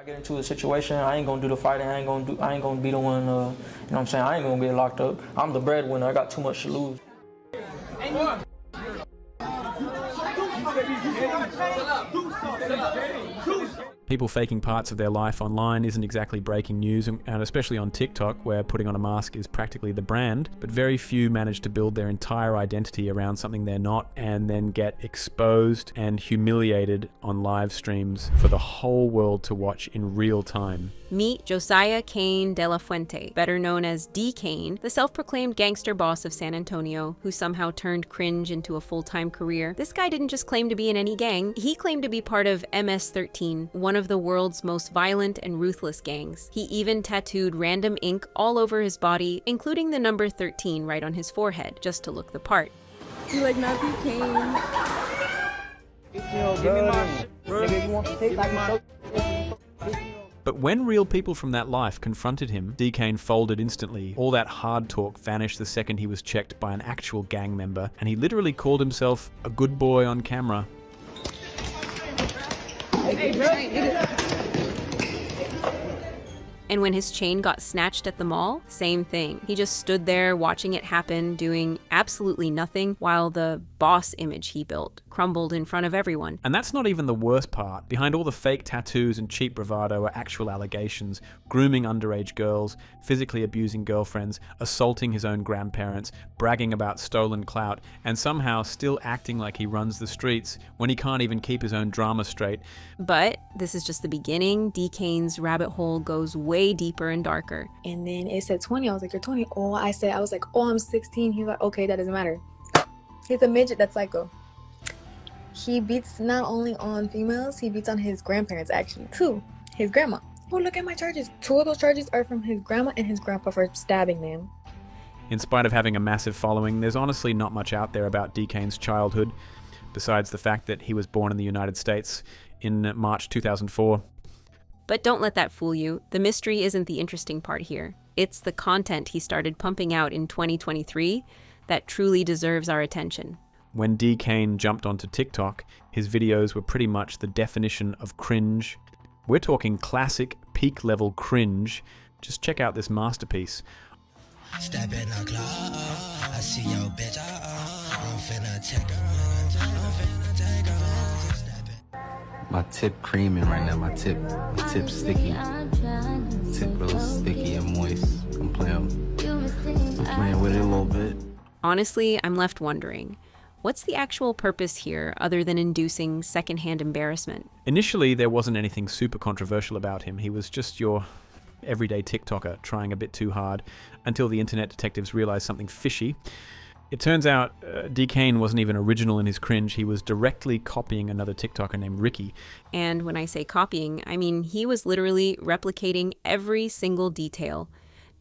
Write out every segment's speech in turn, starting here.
get into a situation, I ain't gonna do the fighting. I ain't gonna be the one. You know what I'm saying? I ain't gonna get locked up. I'm the breadwinner. I got too much to lose. People faking parts of their life online isn't exactly breaking news, and especially on TikTok, where putting on a mask is practically the brand, but very few manage to build their entire identity around something they're not and then get exposed and humiliated on live streams for the whole world to watch in real time. Meet Josiah Kane de la Fuente, better known as Dkane, the self-proclaimed gangster boss of San Antonio, who somehow turned cringe into a full-time career. This guy didn't just claim to be in any gang, he claimed to be part of MS-13, one of the world's most violent and ruthless gangs. He even tattooed random ink all over his body, including the number 13 right on his forehead, just to look the part. You like Matthew Kane? Give me my nigga, you want to take my. But when real people from that life confronted him, Dkane folded instantly. All that hard talk vanished the second he was checked by an actual gang member, and he literally called himself a good boy on camera. And when his chain got snatched at the mall, same thing. He just stood there watching it happen, doing absolutely nothing, while the boss image he built crumbled in front of everyone. And that's not even the worst part. Behind all the fake tattoos and cheap bravado are actual allegations: grooming underage girls, physically abusing girlfriends, assaulting his own grandparents, bragging about stolen clout, and somehow still acting like he runs the streets when he can't even keep his own drama straight. But this is just the beginning. Dkane's rabbit hole goes way deeper and darker. And then it said 20. I was like, you're 20. Oh, I was like, oh, I'm 16. He's like, okay, that doesn't matter. He's a midget, that's psycho. He beats not only on females, he beats on his grandparents, actually, too. His grandma. Oh, look at my charges. 2 of those charges are from his grandma and his grandpa for stabbing them. In spite of having a massive following, there's honestly not much out there about Dkane's childhood, besides the fact that he was born in the United States in March 2004. But don't let that fool you. The mystery isn't the interesting part here. It's the content he started pumping out in 2023 that truly deserves our attention. When Dkane jumped onto TikTok, his videos were pretty much the definition of cringe. We're talking classic, peak-level cringe. Just check out this masterpiece. Step in the club, I see your bitch, I'm finna take her. My tip creaming right now, my tip sticky. Tip real sticky and moist. I'm playing with it a little bit. Honestly, I'm left wondering, what's the actual purpose here other than inducing secondhand embarrassment? Initially, there wasn't anything super controversial about him. He was just your everyday TikToker trying a bit too hard until the internet detectives realized something fishy. It turns out Dkane wasn't even original in his cringe. He was directly copying another TikToker named Ricky. And when I say copying, I mean he was literally replicating every single detail,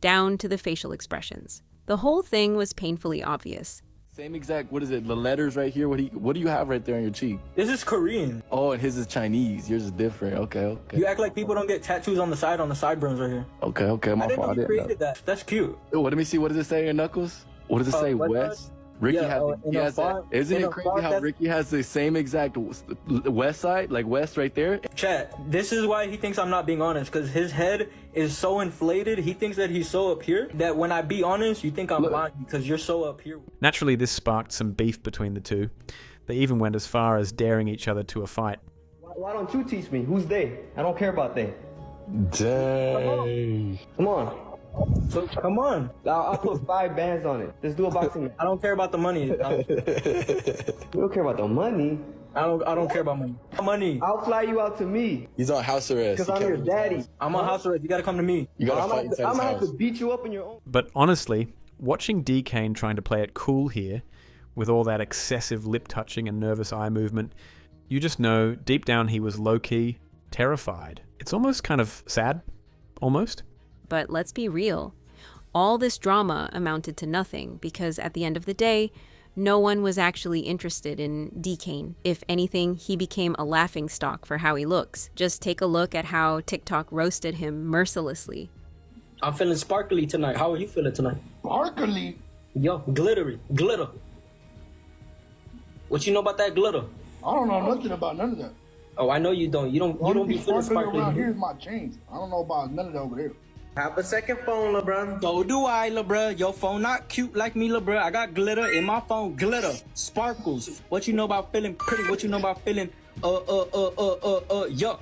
down to the facial expressions. The whole thing was painfully obvious. Same exact, what is it, the letters right here? What do you have right there on your cheek? This is Korean. Oh, and his is Chinese. Yours is different. Okay. You act like people don't get tattoos on the sideburns right here. Okay, my fault. I didn't know you created that. That's cute. Ooh, let me see, what does it say in your knuckles? What does it say, West? Ricky has that. Isn't it crazy how Ricky has the same exact west side, like west right there? Chat, this is why he thinks I'm not being honest, because his head is so inflated. He thinks that he's so up here that when I be honest, you think I'm lying because you're so up here. Naturally, this sparked some beef between the two. They even went as far as daring each other to a fight. Why don't you teach me? Who's they? I don't care about they. Dang. Come on. So come on. I'll put 5 bands on it. Let's do a boxing match. I don't care about the money. You don't care about the money? I don't care about money. I'll fly you out to me. He's on house arrest. Because I'm your daddy. I'm on house arrest. You gotta come to me. You gotta fight inside his house. I'm gonna have to beat you up in your own. But honestly, watching Dkane trying to play it cool here, with all that excessive lip touching and nervous eye movement, you just know deep down he was low-key terrified. It's almost kind of sad. Almost. But let's be real. All this drama amounted to nothing because at the end of the day, no one was actually interested in Dkane. If anything, he became a laughingstock for how he looks. Just take a look at how TikTok roasted him mercilessly. I'm feeling sparkly tonight. How are you feeling tonight? Sparkly? Yo, glittery. Glitter. What you know about that glitter? I don't know nothing about none of that. Oh, I know you don't. You don't be feeling sparkly. Around here is my chains. I don't know about none of that over there. Have a second phone, LeBron. So do I, LeBron. Your phone not cute like me, LeBron. I got glitter in my phone. Glitter, sparkles. What you know about feeling pretty? What you know about feeling yuck?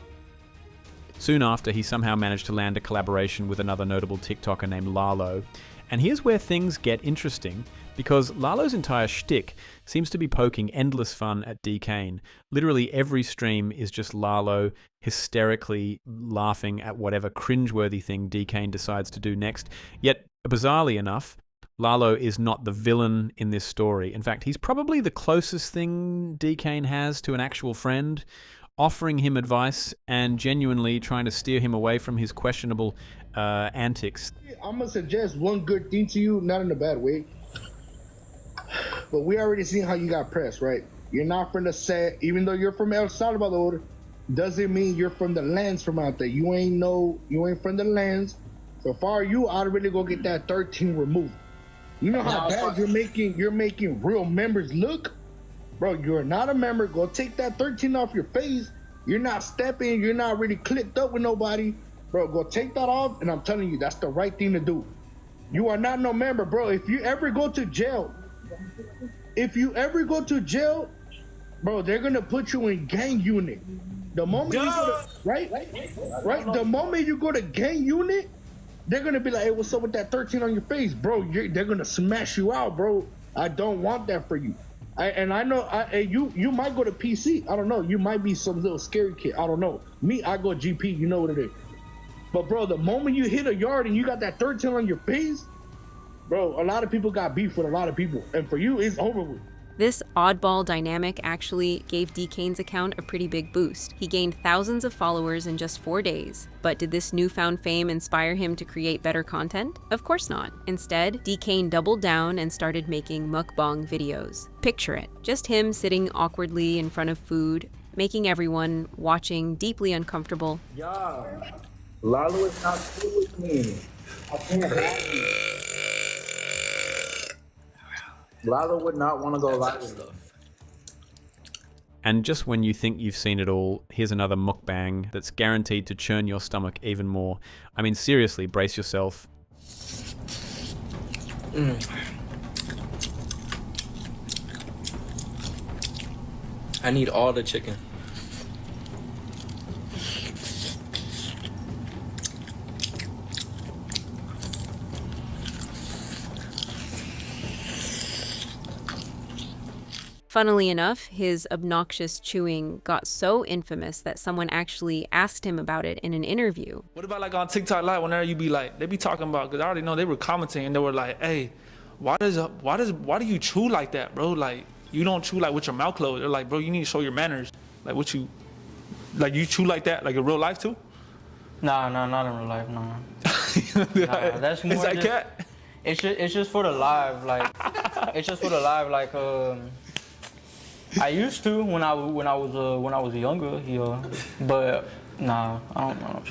Soon after, he somehow managed to land a collaboration with another notable TikToker named Lalo. And here's where things get interesting, because Lalo's entire shtick seems to be poking endless fun at Dkane. Literally every stream is just Lalo hysterically laughing at whatever cringeworthy thing Dkane decides to do next. Yet, bizarrely enough, Lalo is not the villain in this story. In fact, he's probably the closest thing Dkane has to an actual friend, offering him advice and genuinely trying to steer him away from his questionable antics. I'm gonna suggest one good thing to you, not in a bad way, but we already seen how you got pressed, right? You're not from the set, even though you're from El Salvador, doesn't mean you're from the lands from out there. You ain't from the lands. So far, I'd really go get that 13 removed. You know how bad you're making real members look? Bro, you're not a member. Go take that 13 off your face. You're not stepping. You're not really clicked up with nobody. Bro, go take that off, and I'm telling you, that's the right thing to do. You are not no member, bro. If you ever go to jail, bro, they're gonna put you in gang unit. The moment you go to, right? The moment you go to gang unit, they're gonna be like, hey, what's up with that 13 on your face, bro? They're gonna smash you out, bro. I don't want that for you. I know you might go to PC. I don't know. You might be some little scary kid. I don't know. Me, I go GP. You know what it is. But bro, the moment you hit a yard and you got that 13 on your face, bro, a lot of people got beef with a lot of people, and for you, it's over with. This oddball dynamic actually gave Dkane's account a pretty big boost. He gained thousands of followers in just 4 days. But did this newfound fame inspire him to create better content? Of course not. Instead, Dkane doubled down and started making mukbang videos. Picture it, just him sitting awkwardly in front of food, making everyone watching deeply uncomfortable. Yeah, Lalo is not cool with me. I can't have you. Lalo would not want to go live with stuff. And just when you think you've seen it all, here's another mukbang that's guaranteed to churn your stomach even more. I mean, seriously, brace yourself. I need all the chicken. Funnily enough, his obnoxious chewing got so infamous that someone actually asked him about it in an interview. What about like on TikTok Live, whenever you be like, they be talking about, because I already know they were commenting and they were like, hey, why do you chew like that, bro? Like, you don't chew like with your mouth closed. They're like, bro, you need to show your manners. Like, you chew like that, like in real life too? Nah, not in real life, nah, that's more it's like cat? It's just for the live, like, I used to when I was younger, but nah, I don't know.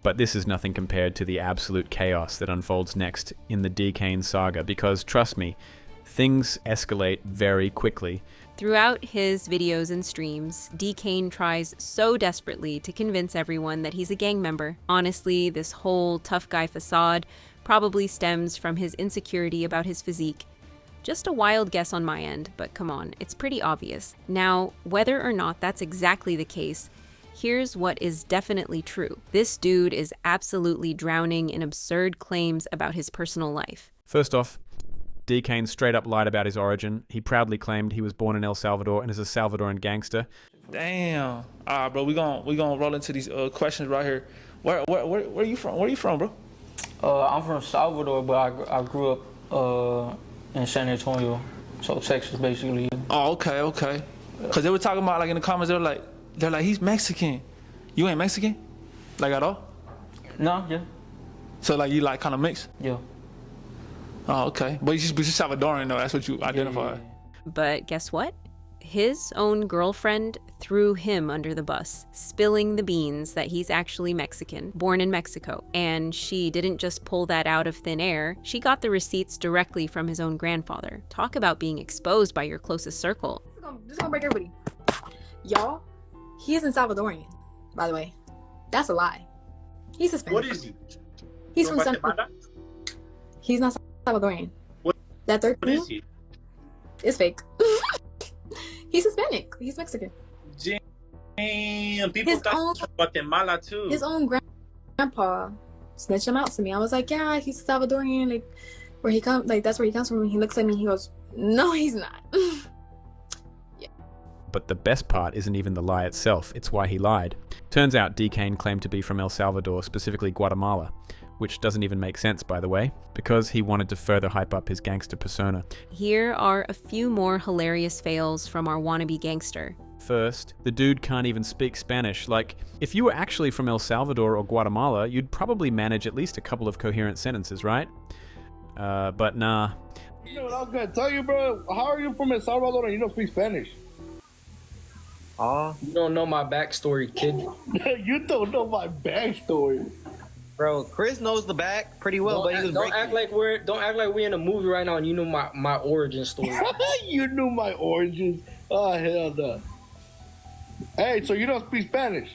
But this is nothing compared to the absolute chaos that unfolds next in the Dkane saga, because trust me, things escalate very quickly. Throughout his videos and streams, Dkane tries so desperately to convince everyone that he's a gang member. Honestly, this whole tough guy facade probably stems from his insecurity about his physique. Just a wild guess on my end, but come on, it's pretty obvious. Now, whether or not that's exactly the case, here's what is definitely true. This dude is absolutely drowning in absurd claims about his personal life. First off, Dkane straight up lied about his origin. He proudly claimed he was born in El Salvador and is a Salvadoran gangster. Damn. All right, bro, we gonna roll into these questions right here. Where are you from? Where are you from, bro? I'm from Salvador, but I grew up in San Antonio, so Texas, basically. Oh, okay. Because they were talking about, like, in the comments, they're like, he's Mexican. You ain't Mexican? Like, at all? No, yeah. So, like, you, like, kind of mixed? Yeah. Oh, okay. But you're Salvadoran, though. That's what you identify. Yeah. But guess what? His own girlfriend threw him under the bus, spilling the beans that he's actually Mexican, born in Mexico. And she didn't just pull that out of thin air, she got the receipts directly from his own grandfather. Talk about being exposed by your closest circle. This is gonna break everybody. Y'all, He isn't Salvadorian, by the way. That's a lie. He's Hispanic. What is he? He's from Guatemala. He's not Salvadorian. What? That 13? What is he? It's fake. He's Hispanic. He's Mexican. Damn, people thought Guatemala too. His own grandpa snitched him out to me. I was like, yeah, he's Salvadorian. Like, where he comes, like that's where he comes from. And he looks at me. He goes, no, he's not. Yeah. But the best part isn't even the lie itself. It's why he lied. Turns out Dkane claimed to be from El Salvador, specifically Guatemala, which doesn't even make sense, by the way, because he wanted to further hype up his gangster persona. Here are a few more hilarious fails from our wannabe gangster. First, the dude can't even speak Spanish. Like, if you were actually from El Salvador or Guatemala, you'd probably manage at least a couple of coherent sentences, right? But nah. You know what I was gonna tell you, bro? How are you from El Salvador and you don't speak Spanish? You don't know my backstory, kid. You don't know my backstory. Bro, Chris knows the back pretty well, but he was don't act like we're in a movie right now and you know my origin story. You knew my origins. Oh hell no. Hey, so you don't speak Spanish?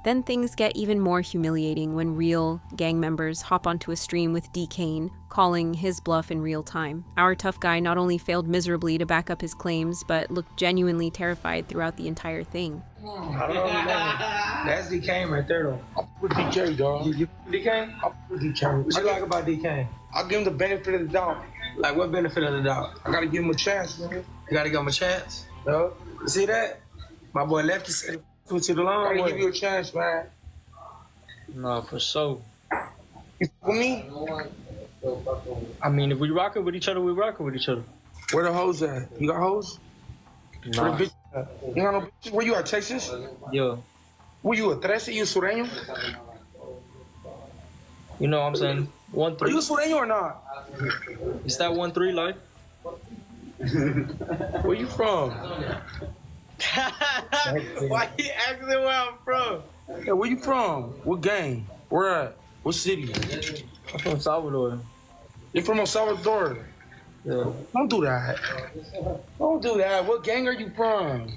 Then things get even more humiliating when real gang members hop onto a stream with Dkane, calling his bluff in real time. Our tough guy not only failed miserably to back up his claims, but looked genuinely terrified throughout the entire thing. I don't know. That's Dkane right there, though. I'm with DK, dog. You Dkane? I'm with Dkane. What you like about Dkane? I'll give him the benefit of the doubt. Like, what benefit of the doubt? I gotta give him a chance, man. You gotta give him a chance? No. You see that? My boy Lefty said, "Put you the long I gotta way." give you a chance, man. No, for sure. You with me? I mean, if we rocking with each other, we rocking with each other. Where the hoes at? You got hoes? Nah. Where the bitch at? You got no bitches? Where you at, Texas? Yeah. Where you at, 13? You sureño? You know what I'm saying? 1-3. Are you sureño or not? It's that 1-3 life. Where you from? Why you asking where I'm from? Yeah, where you from? What gang? Where at? What city? I'm from Salvador. You're from El Salvador? Yeah. Don't do that. Don't do that. What gang are you from?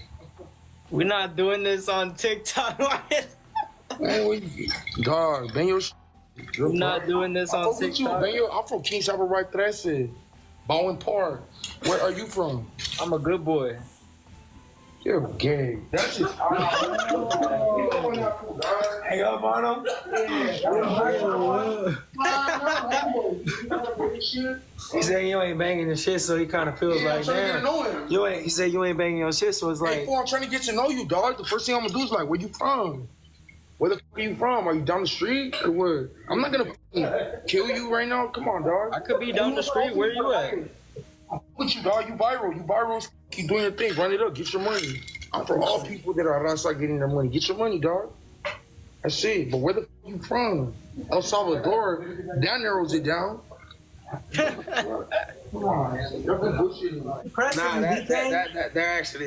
We're not doing this on TikTok. Man, dog, Ben, we're not doing this on TikTok. I'm from King Salvador 13, Bowen Park. Where are you from? I'm a good boy. You're gay. That's just. Hang up on him. He said you ain't banging your shit, so he kind of feels like, damn. He said you ain't banging your shit, so it's like. Hey, I'm trying to get to know you, dog. The first thing I'm gonna do is like, where you from? Where the fuck are you from? Are you down the street or what? I'm not gonna kill you right now. Come on, dog. I could be down the street. Where you at? I'm with you, dog. You viral. Keep doing your thing. Run it up. Get your money. I'm for all people that are outside getting their money. Get your money, dog. That's it. But where the fuck you from? El Salvador. That narrows it down. Come on.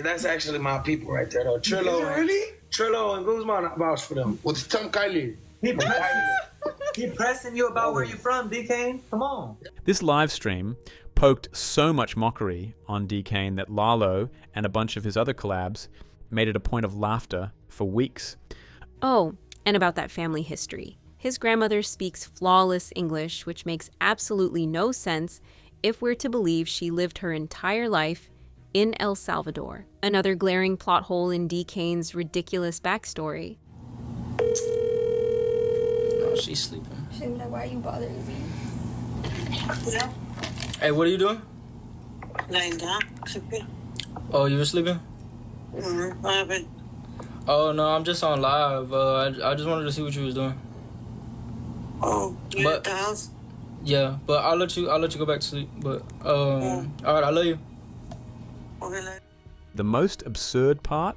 That's actually my people right there, though. Trillo and Guzman, I vouch for them. What's Tom Kylie? He pressing you about where you from, Dkane? Come on. This live stream poked so much mockery on Dkane that Lalo and a bunch of his other collabs made it a point of laughter for weeks. Oh, and about that family history. His grandmother speaks flawless English, which makes absolutely no sense if we're to believe she lived her entire life in El Salvador. Another glaring plot hole in Dkane's ridiculous backstory. Oh, she's sleeping. She's like, why are you bothering me? Hey, what are you doing? Lying down. Oh, you were sleeping? What happened? Oh, no, I'm just on live. I just wanted to see what you was doing. Oh, you at the house? Yeah, but I'll let you go back to sleep. But, all right, I love you. Okay, the most absurd part?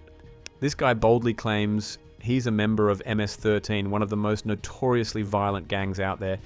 This guy boldly claims he's a member of MS-13, one of the most notoriously violent gangs out there.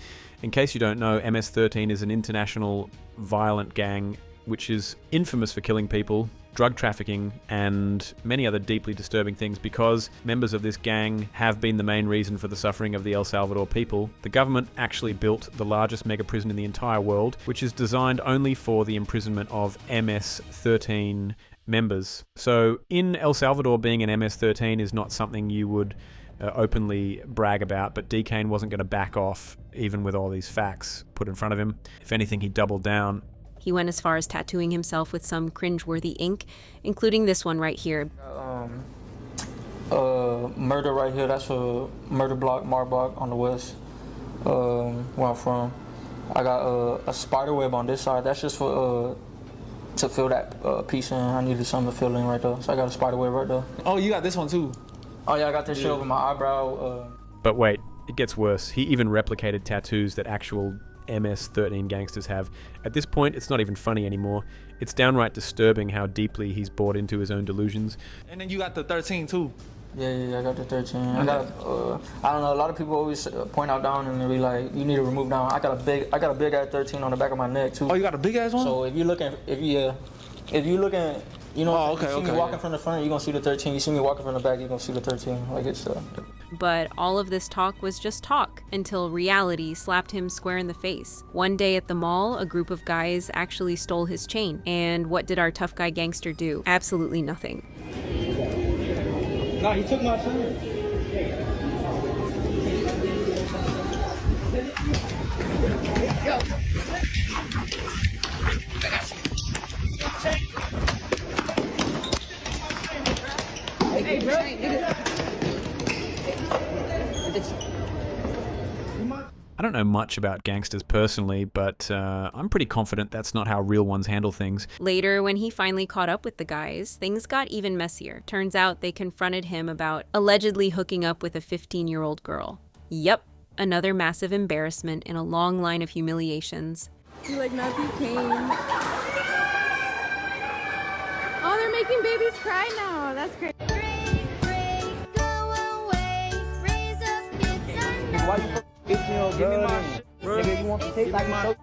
In case you don't know, MS-13 is an international violent gang which is infamous for killing people, drug trafficking, and many other deeply disturbing things. Because members of this gang have been the main reason for the suffering of the El Salvador people, the government actually built the largest mega prison in the entire world, which is designed only for the imprisonment of MS-13 members. So in El Salvador, being an MS-13 is not something you would openly brag about, but Dkane wasn't going to back off even with all these facts put in front of him. If anything, he doubled down. He went as far as tattooing himself with some cringeworthy ink, including this one right here. Murder right here, that's a murder block, Marbach on the west, where I'm from. I got a spider web on this side. That's just for to fill that piece in. I needed something to fill in right there. So I got a spider web right there. Oh, you got this one too? Oh yeah, I got this shit over my eyebrow. But wait, it gets worse. He even replicated tattoos that actual MS-13 gangsters have. At this point, it's not even funny anymore. It's downright disturbing how deeply he's bought into his own delusions. And then you got the 13 too. Yeah, I got the 13. I got, I don't know, a lot of people always point out down and they be like, you need to remove down. I got a big ass 13 on the back of my neck too. Oh, you got a big ass one? So if you looking, you know, you see me walking from the front, you're gonna see the 13. You see me walking from the back, you're gonna see the 13. Like it's But all of this talk was just talk until reality slapped him square in the face. One day at the mall, a group of guys actually stole his chain. And what did our tough guy gangster do? Absolutely nothing. No, he took my chain. Hey, bro. I don't know much about gangsters personally, but I'm pretty confident that's not how real ones handle things. Later, when he finally caught up with the guys, things got even messier. Turns out they confronted him about allegedly hooking up with a 15-year-old girl. Yep, another massive embarrassment in a long line of humiliations. You like not Dkane. Oh, they're making babies cry now. That's great. Why you 15-year-old girl? Nigga, you want to take like my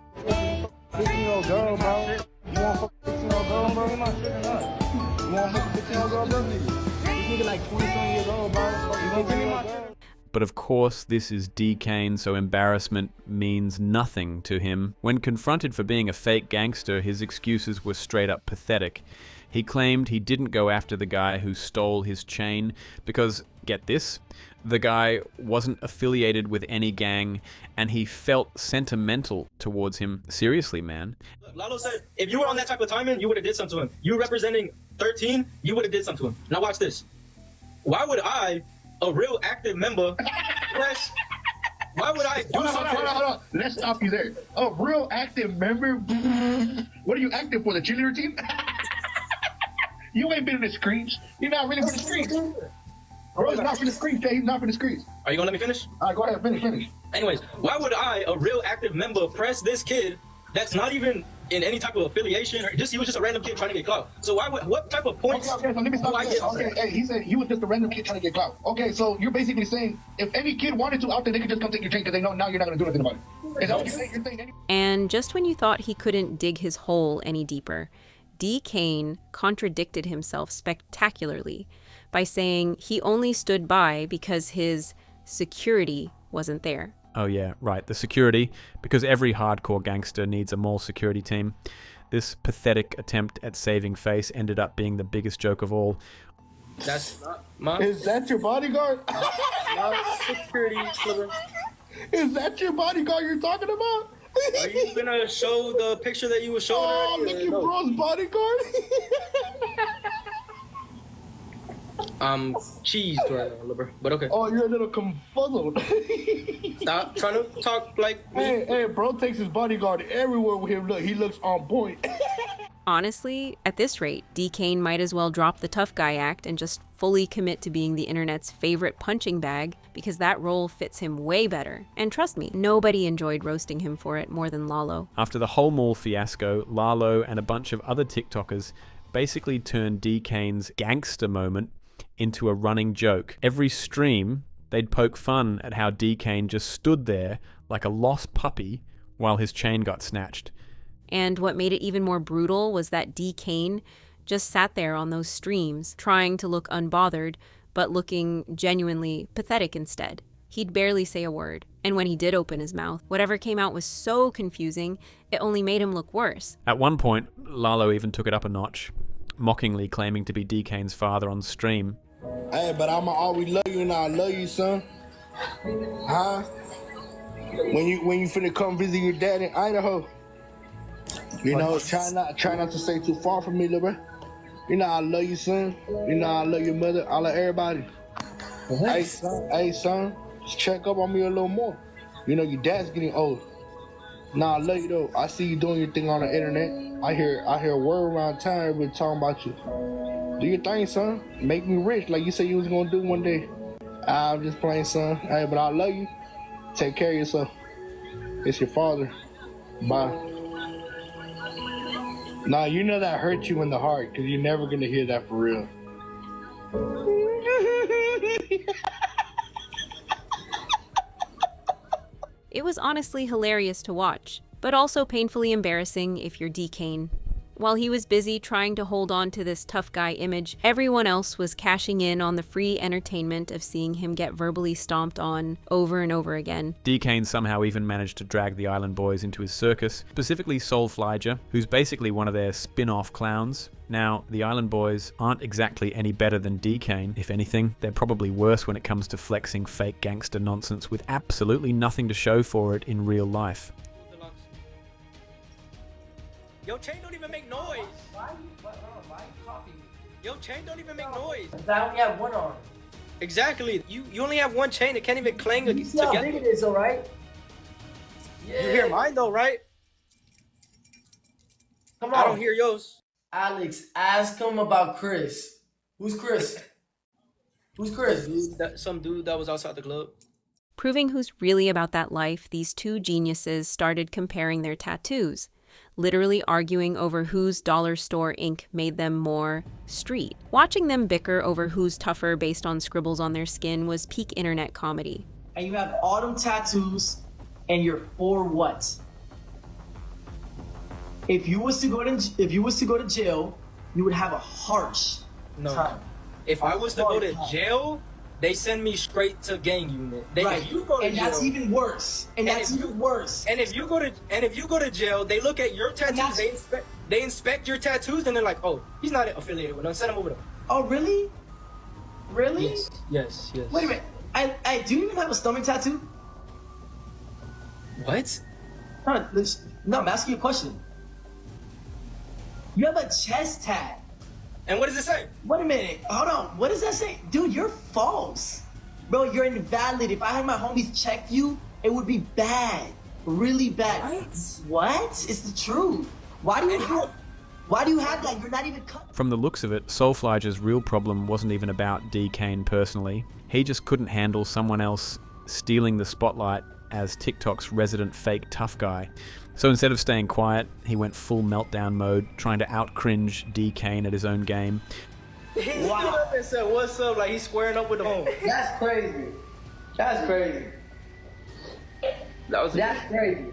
15-year-old girl, bro? You want to 15-year-old girl, bro? You want to 15-year-old girl, bro? This nigga like 20-something years old, bro. You gonna give me my girl? But of course, this is Dkane, so embarrassment means nothing to him. When confronted for being a fake gangster, his excuses were straight up pathetic. He claimed he didn't go after the guy who stole his chain because, get this, the guy wasn't affiliated with any gang and he felt sentimental towards him. Seriously, man. Lalo said, if you were on that type of timing, you would have did something to him. You representing 13, you would have did something to him. Now watch this. Why would I, a real active member, why would I do something? Hold on. Let's stop you there. A real active member? What are you active for, the cheerleader team? You ain't been in the screens. You're not really for the screens. Bro, he's not for the screens, Jay. He's not for the screens. Are you gonna let me finish? All right, go ahead. Finish. Anyways, why would I, a real active member, press this kid that's not even in any type of affiliation, or he was just a random kid trying to get clout? So what type of points? Okay, so let me stop you. Okay, hey, he said he was just a random kid trying to get clout. Okay, so you're basically saying if any kid wanted to out there, they could just come take your chain because they know now you're not gonna do anything about it. Is that what you're saying? And just when you thought he couldn't dig his hole any deeper, Dkane contradicted himself spectacularly by saying he only stood by because his security wasn't there. Oh yeah, right, the security, because every hardcore gangster needs a mall security team. This pathetic attempt at saving face ended up being the biggest joke of all. That's not my... Is that your bodyguard? Not security, Sliver. Is that your bodyguard you're talking about? Are you gonna show the picture that you were showing? Oh, look your bro's bodyguard. I'm cheesed right now, Liber, but okay. Oh, you're a little confuzzled. Stop trying to talk like me. Hey, bro takes his bodyguard everywhere with him. Look, he looks on point. Honestly, at this rate, Dkane might as well drop the tough guy act and just fully commit to being the internet's favorite punching bag, because that role fits him way better. And trust me, nobody enjoyed roasting him for it more than Lalo. After the whole mall fiasco, Lalo and a bunch of other TikTokers basically turned Dkane's gangster moment into a running joke. Every stream, they'd poke fun at how Dkane just stood there like a lost puppy while his chain got snatched. And what made it even more brutal was that Dkane just sat there on those streams, trying to look unbothered, but looking genuinely pathetic instead. He'd barely say a word, and when he did open his mouth, whatever came out was so confusing, it only made him look worse. At one point, Lalo even took it up a notch. mockingly claiming to be Dkane's father on stream. Hey, but I'ma always love you and I love you, son. Huh? When you finna come visit your dad in Idaho, you know, try not to stay too far from me, little bro. You know I love you, son. You know I love your mother. I love everybody. Hey, son, just check up on me a little more. You know your dad's getting old. Nah, I love you though. I see you doing your thing on the internet. I hear a word around town, everybody talking about you. Do your thing, son. Make me rich like you said you was gonna do one day. I'm just playing, son. Hey, but I love you. Take care of yourself. It's your father. Bye. Nah, you know that hurt you in the heart because you're never gonna hear that for real. It was honestly hilarious to watch, but also painfully embarrassing if you're Dkane. While he was busy trying to hold on to this tough guy image, everyone else was cashing in on the free entertainment of seeing him get verbally stomped on over and over again. Dkane somehow even managed to drag the Island Boys into his circus, specifically Soulflyger, who's basically one of their spin-off clowns. Now, the Island Boys aren't exactly any better than Dkane. If anything, they're probably worse when it comes to flexing fake gangster nonsense with absolutely nothing to show for it in real life. Yo, chain don't even make noise. Why you copying me? Yo, chain don't even make noise. I only have one on. Exactly. You only have one chain. It can't even clang You see how together. big it is, though, right? Yeah. You hear mine though, right? Come on. I don't hear yours. Alex, ask him about Chris. Who's Chris? Who's Chris? Some dude that was outside the club. Proving who's really about that life, these two geniuses started comparing their tattoos, literally arguing over whose dollar store ink made them more street. Watching them bicker over who's tougher based on scribbles on their skin was peak internet comedy. And you have all them tattoos, and you're for what? If you was to go to jail, you would have a harsh time. If I was to go to jail, they send me straight to gang unit. Right. If you go to and jail, that's even worse. And that's even worse. And if you go to jail, they look at your tattoos. They inspect your tattoos, and they're like, "Oh, he's not affiliated with them. Send him over there." Oh, really? Really? Yes. Wait a minute. I do you even have a stomach tattoo? What? No, I'm asking you a question. You have a chest tat. And what does it say? Wait a minute. Hold on. What does that say? Dude, you're false. Bro, you're invalid. If I had my homies check you, it would be bad. Really bad. What? It's the truth. Why do you have that? You're not even cut. From the looks of it, Soulflyger's real problem wasn't even about Dkane personally. He just couldn't handle someone else stealing the spotlight as TikTok's resident fake tough guy. So instead of staying quiet, he went full meltdown mode, trying to out-cringe Dkane at his own game. He stood up and said, "What's up?" Like he's squaring up with the home. That's crazy. That's crazy. That's crazy.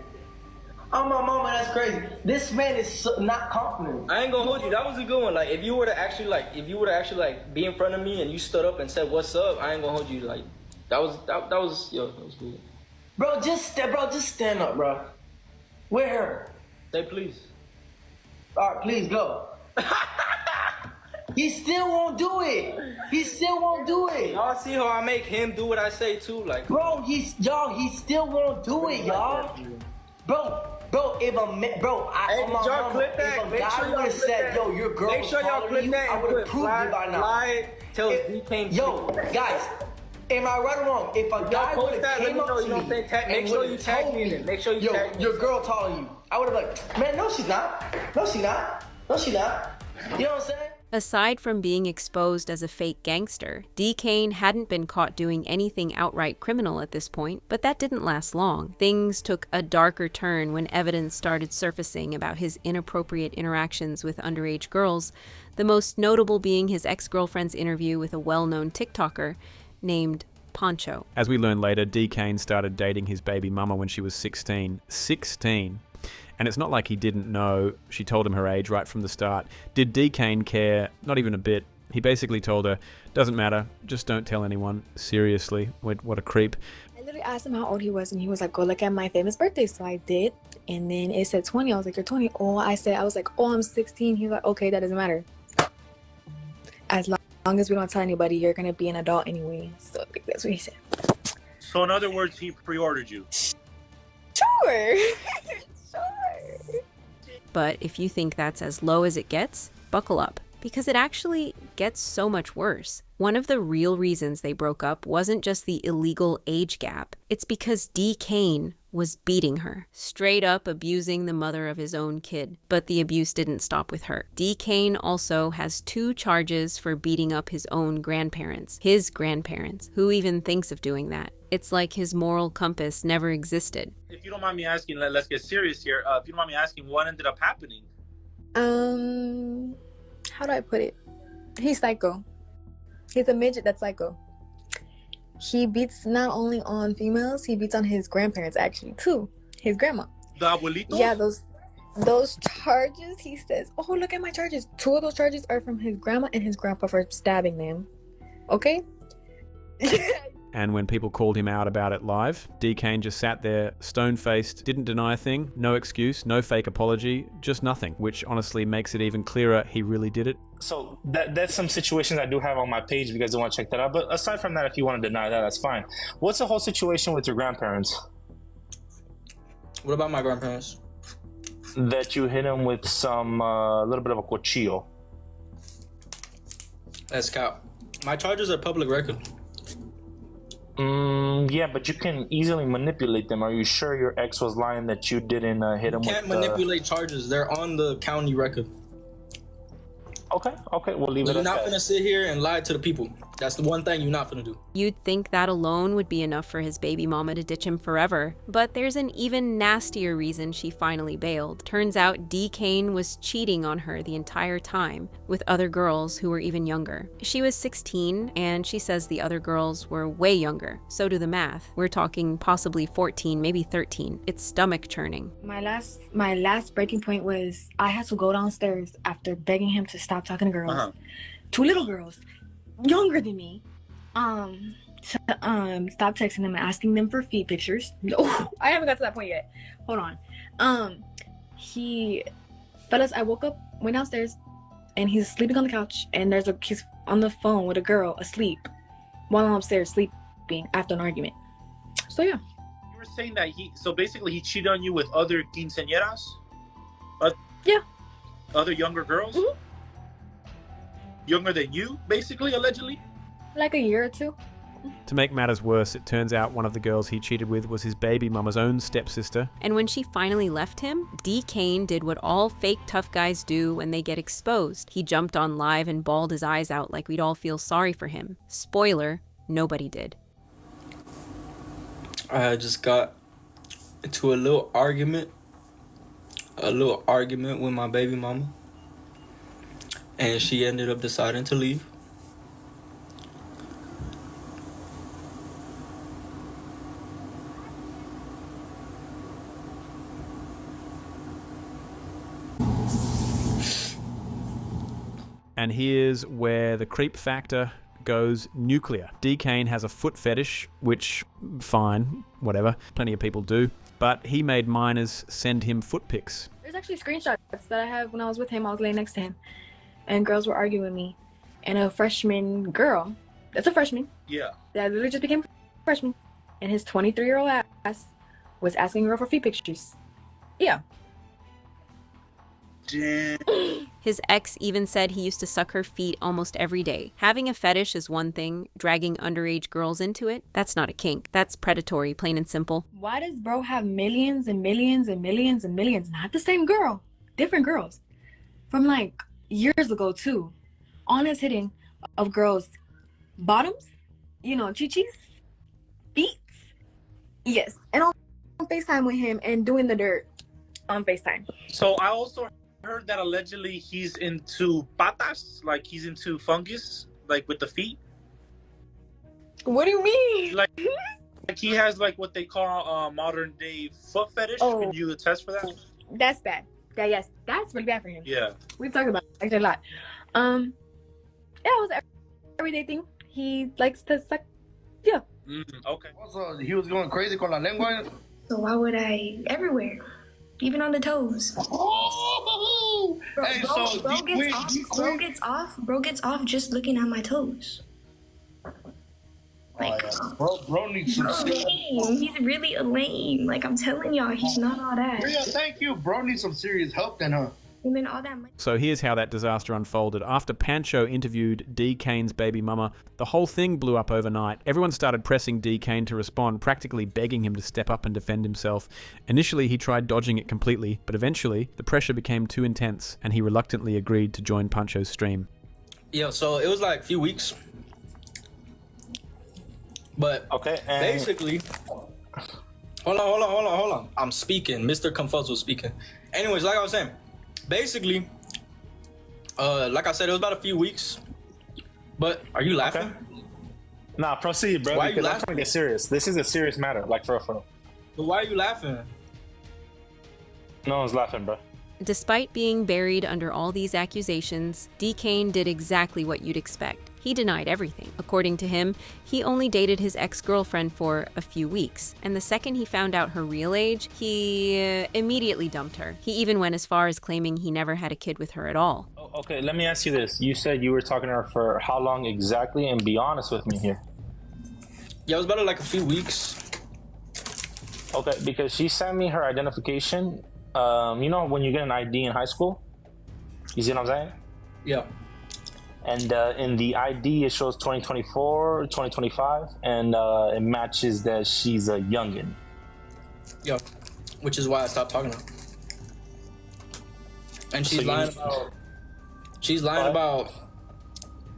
Oh my mama, that's crazy. This man is not confident. I ain't gonna hold you. That was a good one. Like if you were to actually be in front of me and you stood up and said, "What's up?" I ain't gonna hold you. Like that was good. Bro, just stand up, bro. Where? Say please. All right, please go. He still won't do it. Y'all see how I make him do what I say too, like. Bro, he still won't do it, y'all. Bro, if a man, bro, y'all clip that. If a guy would have said, "Yo, your girl," make sure y'all clip that. I would have proved it by now. Fly tells Dkane. Yo, guys. Am I right or wrong? If a guy would have came up to me make sure you tag me in it. Make sure you tag me. Your girl taller than you, I would have like, man, no, she's not. No, she's not. No, she's not. You know what I'm saying? Aside from being exposed as a fake gangster, Dkane hadn't been caught doing anything outright criminal at this point, but that didn't last long. Things took a darker turn when evidence started surfacing about his inappropriate interactions with underage girls, the most notable being his ex-girlfriend's interview with a well-known TikToker named Poncho. As we learn later, Dkane started dating his baby mama when she was 16. 16! And it's not like he didn't know. She told him her age right from the start. Did Dkane care? Not even a bit. He basically told her, "Doesn't matter, just don't tell anyone." Seriously, what a creep. I literally asked him how old he was, and he was like, "Go look at my famous birthday." So I did, and then it said 20. I was like, "You're 20." I was like, "Oh, I'm 16." He was like, "Okay, that doesn't matter." long as we don't tell anybody, you're gonna be an adult anyway. So I think that's what he said. So in other words, he pre-ordered you. Sure. But if you think that's as low as it gets, buckle up, because it actually gets so much worse. One of the real reasons they broke up wasn't just the illegal age gap. It's because Dkane was beating her, straight up abusing the mother of his own kid. But the abuse didn't stop with her. Dkane also has 2 charges for beating up his own grandparents. His grandparents. Who even thinks of doing that? It's like his moral compass never existed. If you don't mind me asking, let's get serious here. If you don't mind me asking, what ended up happening? How do I put it? He's psycho. He's a midget that's psycho. He beats not only on females, he beats on his grandparents actually too. His grandma. The abuelitos? Yeah, those charges, he says, oh, look at my charges. 2 of those charges are from his grandma and his grandpa for stabbing them. Okay? And when people called him out about it live, Dkane just sat there, stone-faced, didn't deny a thing, no excuse, no fake apology, just nothing, which honestly makes it even clearer he really did it. So that's some situations I do have on my page if you guys don't want to check that out. But aside from that, if you want to deny that, that's fine. What's the whole situation with your grandparents? What about my grandparents? That you hit him with some little bit of a cuchillo. That's cap. My charges are public record. Yeah, but you can easily manipulate them. Are you sure your ex was lying that you didn't hit him with? You can't manipulate charges. They're on the county record. Okay, we'll leave it at that. You're not gonna sit here and lie to the people. That's the one thing you're not gonna do. You'd think that alone would be enough for his baby mama to ditch him forever. But there's an even nastier reason she finally bailed. Turns out Dkane was cheating on her the entire time with other girls who were even younger. She was 16, and she says the other girls were way younger. So do the math. We're talking possibly 14, maybe 13. It's stomach churning. My last breaking point was I had to go downstairs after begging him to stop talking to girls. 2 little girls younger than me to stop texting them and asking them for feet pictures. Oh, I haven't got to that point yet. Hold on. Fellas, I woke up, went downstairs, and he's sleeping on the couch, and he's on the phone with a girl asleep while I'm upstairs sleeping after an argument. So yeah. You were saying that basically he cheated on you with other quinceañeras? Yeah. Other younger girls? Mm-hmm. Younger than you, basically, allegedly? Like a year or 2. To make matters worse, it turns out one of the girls he cheated with was his baby mama's own stepsister. And when she finally left him, Dkane did what all fake tough guys do when they get exposed. He jumped on live and bawled his eyes out like we'd all feel sorry for him. Spoiler, nobody did. I just got into a little argument with my baby mama. And she ended up deciding to leave. And here's where the creep factor goes nuclear. Dkane has a foot fetish, which, fine, whatever, plenty of people do. But he made minors send him foot pics. There's actually screenshots that I have when I was with him. I was laying next to him. And girls were arguing with me. And a freshman girl, that's a freshman. Yeah. That literally just became a freshman. And his 23-year-old ass was asking a girl for feet pictures. Yeah. His ex even said he used to suck her feet almost every day. Having a fetish is one thing. Dragging underage girls into it, that's not a kink. That's predatory, plain and simple. Why does bro have millions and millions and millions and millions? Not the same girl. Different girls. From like years ago too. Honest hitting of girls' bottoms, chichis, feet. Yes. And on FaceTime with him and doing the dirt on FaceTime. So I also heard that allegedly he's into patas, like he's into fungus, like with the feet. What do you mean? Like he has like what they call modern day foot fetish. Oh. Can you attest for that? That's bad. Yes, that's really bad for him. Yeah. We've talked about it actually a lot. Yeah, it was an everyday thing. He likes to suck. Yeah. Okay. Also, he was going crazy con la lengua. So why would I everywhere? even on the toes. Oh, Bro, hey, bro, so bro gets off just looking at my toes. Like, bro needs some serious. He's really a lame. Like, I'm telling y'all, he's not all that. Yeah, thank you. Bro needs some serious help then, huh? And then all that money. So here's how that disaster unfolded. After Pancho interviewed Dkane's baby mama, the whole thing blew up overnight. Everyone started pressing Dkane to respond, practically begging him to step up and defend himself. Initially, he tried dodging it completely, but eventually, the pressure became too intense, and he reluctantly agreed to join Pancho's stream. Yeah, so it was like a few weeks. But okay, basically, hold on. I'm speaking. Mr. Confuzzle speaking. Anyways, like I was saying, basically, like I said, it was about a few weeks. But are you laughing? Okay. Nah, proceed, bro. Why are you because I'm laughing? trying to get serious. This is a serious matter, like for real. But why are you laughing? No one's laughing, bro. Despite being buried under all these accusations, Dkane did exactly what you'd expect. He denied everything. According to him, he only dated his ex-girlfriend for a few weeks, and the second he found out her real age, he immediately dumped her. He even went as far as claiming he never had a kid with her at all. Okay, let me ask you this. You said you were talking to her for how long exactly? And be honest with me here. Yeah, it was about like a few weeks. Okay, because she sent me her identification. You know when you get an ID in high school? You see what I'm saying? Yeah. And in the ID, it shows 2024, 2025, and it matches that she's a youngin. Yeah, which is why I stopped talking to her. And she's lying about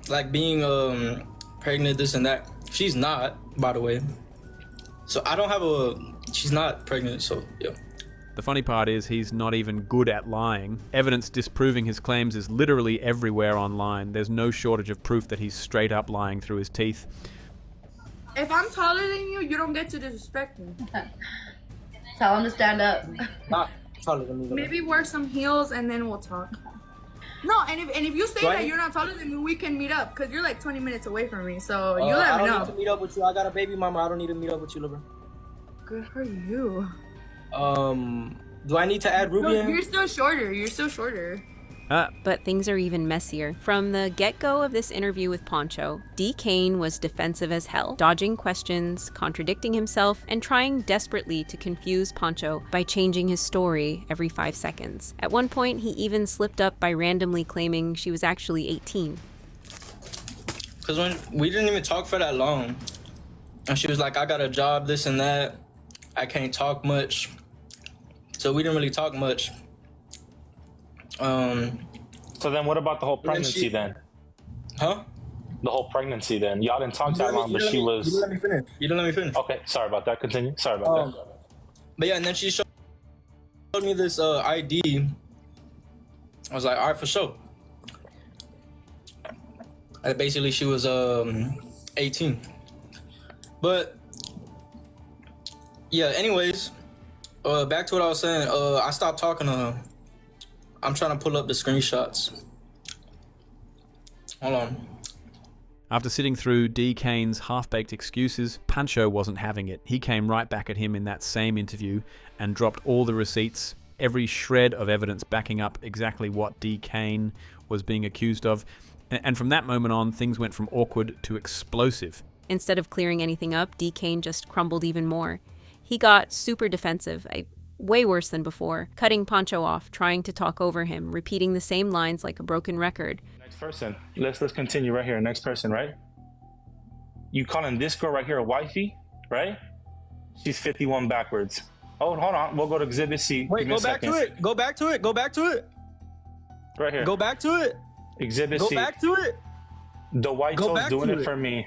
like being pregnant, this and that. She's not, by the way. So I don't have she's not pregnant, so yeah. The funny part is he's not even good at lying. Evidence disproving his claims is literally everywhere online. There's no shortage of proof that he's straight up lying through his teeth. If I'm taller than you, you don't get to disrespect me. Tell him to stand up. Not taller than me. Maybe wear some heels and then we'll talk. No, and if you say that you're not taller than me, we can meet up because you're like 20 minutes away from me. So you let me know. I don't need to meet up with you. I got a baby mama. I don't need to meet up with you, Liver. Good for you. Do I need to add Ruby in? You're still shorter. But things are even messier. From the get-go of this interview with Pancho, Dkane was defensive as hell, dodging questions, contradicting himself, and trying desperately to confuse Pancho by changing his story every 5 seconds. At one point, he even slipped up by randomly claiming she was actually 18. Because when we didn't even talk for that long, and she was like, I got a job, this and that, I can't talk much. So we didn't really talk much. So then what about the whole pregnancy then? Huh? The whole pregnancy then? Y'all didn't talk that long, but she was... You didn't let me finish. Okay, sorry about that. Continue. Sorry about that. But yeah, and then she showed me this ID. I was like, all right, for sure. And basically, she was 18. But yeah, anyways, back to what I was saying. I stopped talking to her. I'm trying to pull up the screenshots. Hold on. After sitting through Dkane's half-baked excuses, Pancho wasn't having it. He came right back at him in that same interview and dropped all the receipts, every shred of evidence backing up exactly what Dkane was being accused of. And from that moment on, things went from awkward to explosive. Instead of clearing anything up, Dkane just crumbled even more. He got super defensive, way worse than before, cutting Pancho off, trying to talk over him, repeating the same lines like a broken record. Next person. Let's continue right here. Next person, right? You calling this girl right here a wifey, right? She's 51 backwards. Oh, hold on. We'll go to Exhibit C. Wait, go back to it. Go back to it. Go back to it. Right here. Go back to it. Exhibit C. C. Go back to it. The white toe's doing it for me.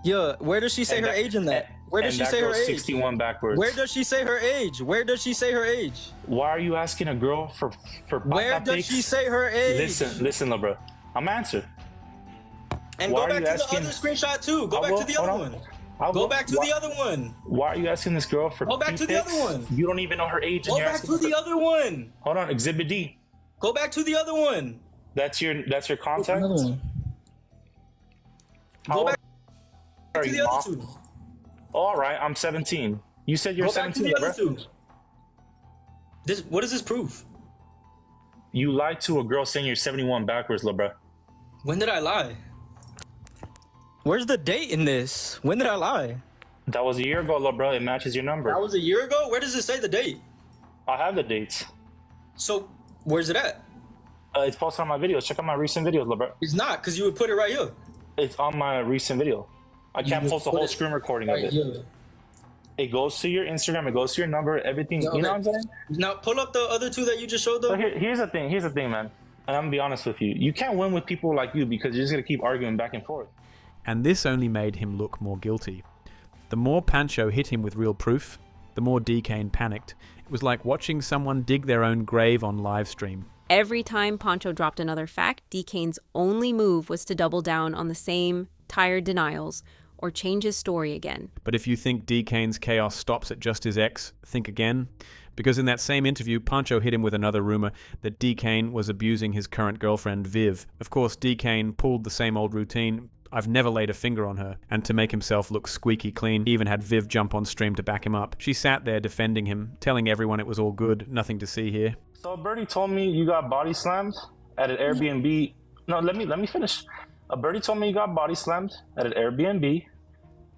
Yeah, where does she say her age in that? Where does she say her age? 61 backwards. Where does she say her age? Where does she say her age? Why are you asking a girl for where does she say her age? Listen, little bro. I'm answering. And go back to the other screenshot too. Go back to the other one. Go back to the other one. Why are you asking this girl for? Go back to the other one. You don't even know her age. Go back to the other one. Hold on, Exhibit D. Go back to the other one. That's your contact. Go back to the other two. All right, I'm 17. You said you're 17, bro. What does this prove? You lied to a girl saying you're 71 backwards, lil' bro. When did I lie? Where's the date in this? When did I lie? That was a year ago, lil' bro. It matches your number. That was a year ago? Where does it say the date? I have the dates. So, where's it at? It's posted on my videos. Check out my recent videos, lil' bro. It's not, because you would put it right here. It's on my recent video. I can't post a whole screen recording of it. Here. It goes to your Instagram. It goes to your number. Everything. Okay. You know what I'm saying? Now, pull up the other two that you just showed, though. So here's the thing. Here's the thing, man. And I'm going to be honest with you. You can't win with people like you because you're just going to keep arguing back and forth. And this only made him look more guilty. The more Pancho hit him with real proof, the more Dkane panicked. It was like watching someone dig their own grave on live stream. Every time Pancho dropped another fact, Dkane's only move was to double down on the same tired denials or change his story again. But if you think Dkane's chaos stops at just his ex, think again. Because in that same interview, Pancho hit him with another rumor that Dkane was abusing his current girlfriend, Viv. Of course, Dkane pulled the same old routine. I've never laid a finger on her. And to make himself look squeaky clean, he even had Viv jump on stream to back him up. She sat there defending him, telling everyone it was all good, nothing to see here. So Birdie told me you got body slammed at an Airbnb. No, let me finish. Birdie told me you got body slammed at an Airbnb,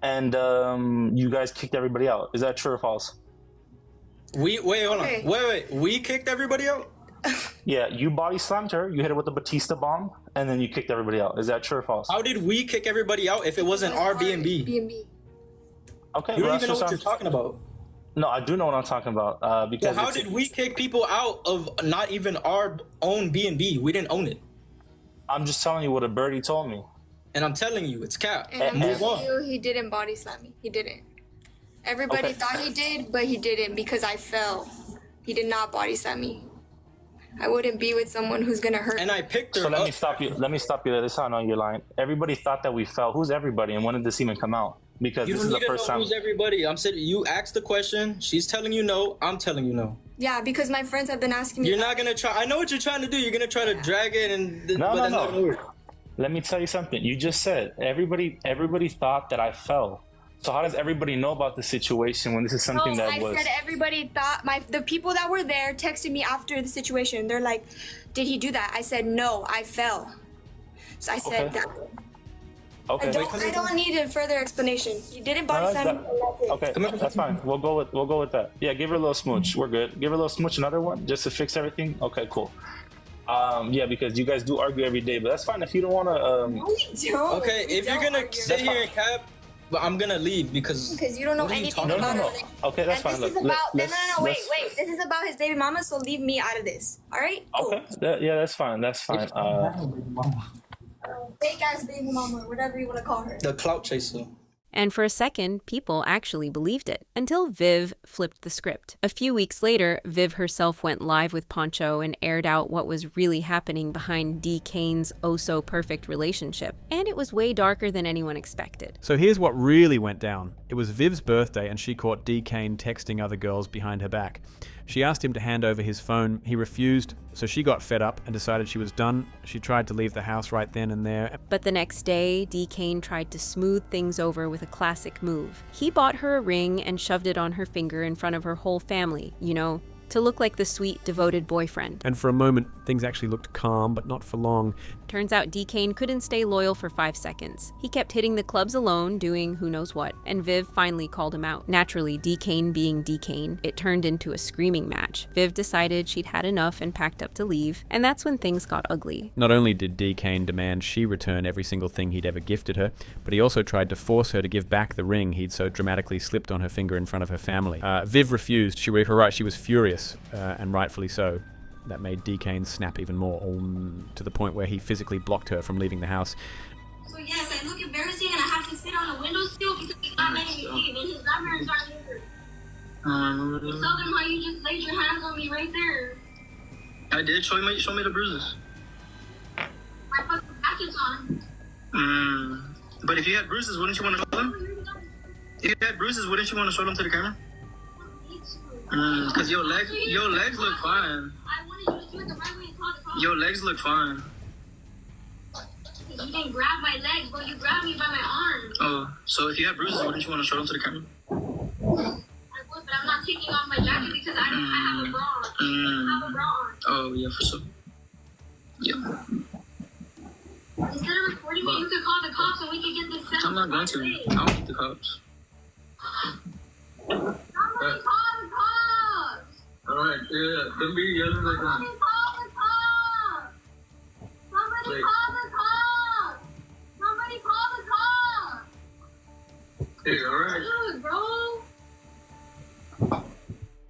and you guys kicked everybody out. Is that true or false? Wait, hold on. Wait. We kicked everybody out? Yeah, you body slammed her. You hit her with the Batista bomb, and then you kicked everybody out. Is that true or false? How did we kick everybody out if it wasn't our B&B? Okay, You don't even know what you're talking about. No, I do know what I'm talking about. Because how did we kick people out of not even our own B&B? We didn't own it. I'm just telling you what a birdie told me. And I'm telling you, it's cap. And I'm Move telling on. you, he didn't body slam me. He didn't. Everybody thought he did, but he didn't because I fell. He did not body slam me. I wouldn't be with someone who's gonna hurt. And I picked her So up. let me stop you. Let me stop you there. This is how I know you're lying. Everybody thought that we fell. Who's everybody? And when did this even come out? Because You this don't is need the to first know time. who's everybody. I'm saying you asked the question. She's telling you no. I'm telling you no. Yeah, because my friends have been asking me. You're not gonna try. I know what you're trying to do. You're gonna try to drag it and. No, but no, that's not gonna no. work. Let me tell you something. You just said everybody thought that I fell. So how does everybody know about the situation when this is something No, that I was? said everybody thought the people that were there texted me after the situation. They're like, "Did he do that?" I said, "No, I fell." So I said that. Okay. I don't need a further explanation. You didn't body slam me. Okay, that's fine. We'll go with that. Yeah, give her a little smooch. We're good. Give her a little smooch. Another one, just to fix everything. Okay, cool. Yeah, because you guys do argue every day, but that's fine if you don't want to. No, we don't. Okay, if you're gonna sit here and cap, but I'm gonna leave because you don't know what are you anything talking about No. it. Okay, that's And fine. this is Look, about let's- no, wait. let's- This is about his baby mama, so leave me out of this. All right? Cool. Okay. Yeah, that's fine. That's fine. Fake ass baby mama, whatever you want to call her. the clout chaser. And for a second, people actually believed it, until Viv flipped the script. A few weeks later, Viv herself went live with Pancho and aired out what was really happening behind Dkane's oh-so-perfect relationship. And it was way darker than anyone expected. So here's what really went down. It was Viv's birthday and she caught Dkane texting other girls behind her back. She asked him to hand over his phone. He refused, so she got fed up and decided she was done. She tried to leave the house right then and there. But the next day, Dkane tried to smooth things over with a classic move. He bought her a ring and shoved it on her finger in front of her whole family, you know, to look like the sweet, devoted boyfriend. And for a moment, things actually looked calm, but not for long. Turns out Dkane couldn't stay loyal for 5 seconds. He kept hitting the clubs alone, doing who knows what, and Viv finally called him out. Naturally, Dkane being Dkane, it turned into a screaming match. Viv decided she'd had enough and packed up to leave, and that's when things got ugly. Not only did Dkane demand she return every single thing he'd ever gifted her, but he also tried to force her to give back the ring he'd so dramatically slipped on her finger in front of her family. Viv refused. She was furious, and rightfully so. That made Dkane snap even more, to the point where he physically blocked her from leaving the house. So yes, I look embarrassing and I have to sit on a windowsill because he's not letting me leave and his grandparents aren't here. You tell them how you just laid your hands on me right there. I did. Show me the bruises. My fucking back is on. But if you had bruises, wouldn't you want to show them? If you had bruises, wouldn't you want to show them to the camera? Because your legs look fine. I wanted you to do it the right way and call the cops. Your legs look fine. You didn't grab my legs, bro. You grabbed me by my arms. Oh, so if you had bruises, wouldn't you want to show them to the camera? I would, but I'm not taking off my jacket because I have a bra. Oh, yeah, for sure. Yeah. Instead of recording me, you could call the cops and we could get this settled. I'm not going to. I don't need the cops. Somebody call the cops! Alright, yeah. Don't be yelling like that. Somebody call the cops! Somebody call the cops! Somebody call the cops! Hey, alright. Dude, bro.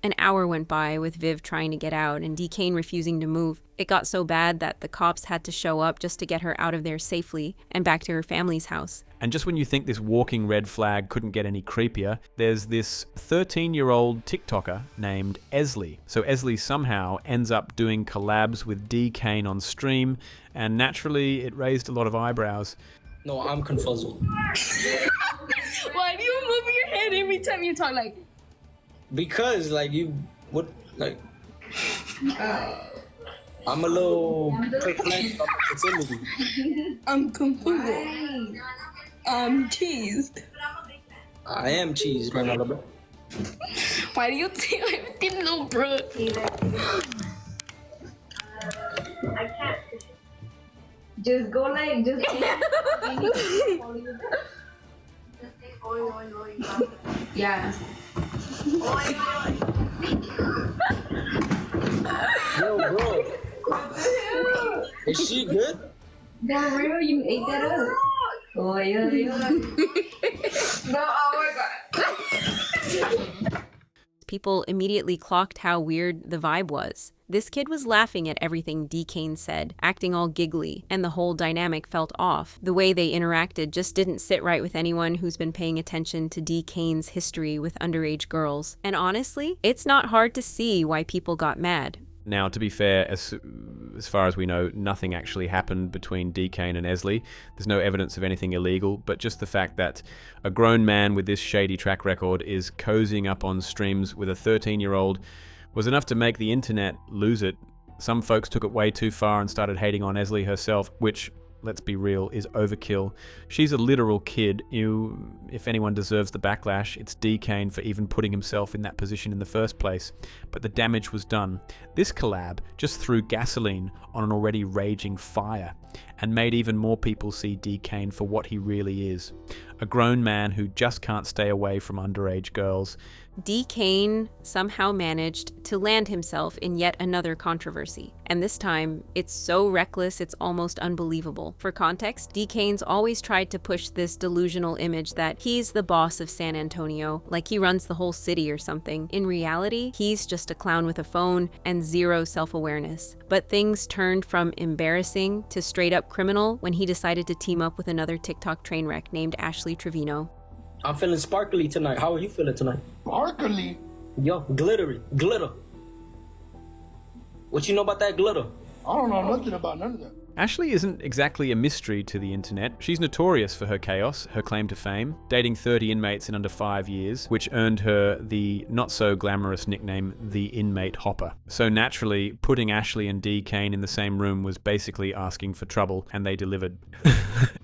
An hour went by with Viv trying to get out and Dkane refusing to move. It got so bad that the cops had to show up just to get her out of there safely and back to her family's house. And just when you think this walking red flag couldn't get any creepier, there's this 13-year-old TikToker named Esley. So Esley somehow ends up doing collabs with Dkane on stream, and naturally it raised a lot of eyebrows. No, I'm confuzzled. Why do you move your head every time you talk like? Because, like, you would, like, I'm a little perplexed about the facility. I'm confused. I'm cheesed. I am cheesed, my brother. Why do you think everything, little bro? I can't. Just go like, just Yeah. Yo, bro. Is she good? For real, you ate that up. Oh, yeah. No, oh my God. People immediately clocked how weird the vibe was. This kid was laughing at everything Dkane said, acting all giggly, and the whole dynamic felt off. The way they interacted just didn't sit right with anyone who's been paying attention to Dkane's history with underage girls. And honestly, it's not hard to see why people got mad. Now, to be fair, as far as we know, nothing actually happened between Dkane and Esley. There's no evidence of anything illegal, but just the fact that a grown man with this shady track record is cozying up on streams with a 13-year-old was enough to make the internet lose it. Some folks took it way too far and started hating on Esley herself, which, let's be real, is overkill. She's a literal kid. If anyone deserves the backlash, it's Dkane for even putting himself in that position in the first place. But the damage was done. This collab just threw gasoline on an already raging fire and made even more people see Dkane for what he really is. A grown man who just can't stay away from underage girls. Dkane somehow managed to land himself in yet another controversy. And this time, it's so reckless it's almost unbelievable. For context, Dkane's always tried to push this delusional image that he's the boss of San Antonio, like he runs the whole city or something. In reality, he's just a clown with a phone and zero self-awareness. But things turned from embarrassing to straight up criminal when he decided to team up with another TikTok train wreck named Ashley Trevino. I'm feeling sparkly tonight. How are you feeling tonight? Sparkly? Yo, glittery. Glitter. What you know about that glitter? I don't know nothing about none of that. Ashley isn't exactly a mystery to the internet. She's notorious for her chaos, her claim to fame, dating 30 inmates in under 5 years, which earned her the not-so-glamorous nickname, the Inmate Hopper. So naturally, putting Ashley and Dkane in the same room was basically asking for trouble, and they delivered.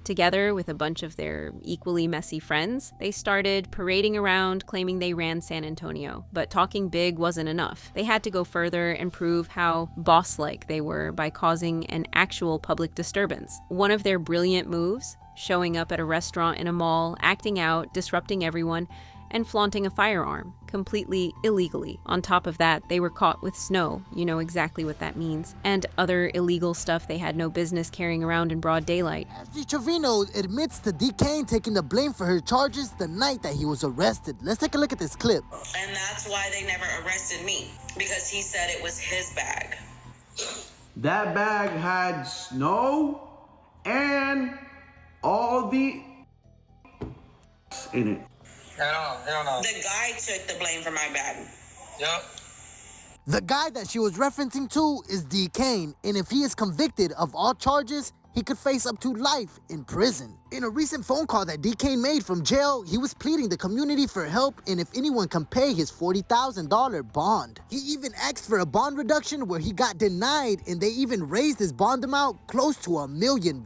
Together with a bunch of their equally messy friends, they started parading around claiming they ran San Antonio. But talking big wasn't enough. They had to go further and prove how boss-like they were by causing an actual public disturbance. One of their brilliant moves, showing up at a restaurant in a mall, acting out, disrupting everyone, and flaunting a firearm, completely illegally. On top of that, they were caught with snow, you know exactly what that means, and other illegal stuff they had no business carrying around in broad daylight. Ashley Trevino admits to Dkane taking the blame for her charges the night that he was arrested. Let's take a look at this clip. And that's why they never arrested me, because he said it was his bag. That bag had snow and all the in it. Hell no. The guy took the blame for my bag. Yep. The guy that she was referencing to is Dkane, and if he is convicted of all charges, he could face up to life in prison. In a recent phone call that Dkane made from jail, he was pleading the community for help and if anyone can pay his $40,000 bond. He even asked for a bond reduction where he got denied, and they even raised his bond amount close to $1 million.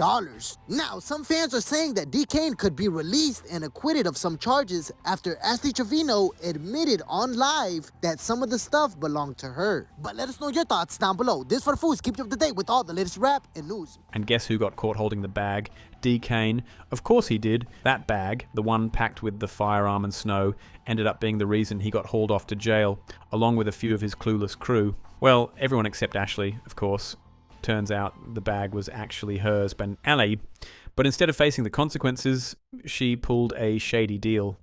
Now, some fans are saying that Dkane could be released and acquitted of some charges after Ashley Trevino admitted on live that some of the stuff belonged to her. But let us know your thoughts down below. This for the Fools, keep you up to date with all the latest rap and news. And guess who got caught holding the bag? Dkane. Of course he did. That bag, the one packed with the firearm and snow, ended up being the reason he got hauled off to jail, along with a few of his clueless crew. Well, everyone except Ashley, of course. Turns out the bag was actually hers, but instead of facing the consequences, she pulled a shady deal.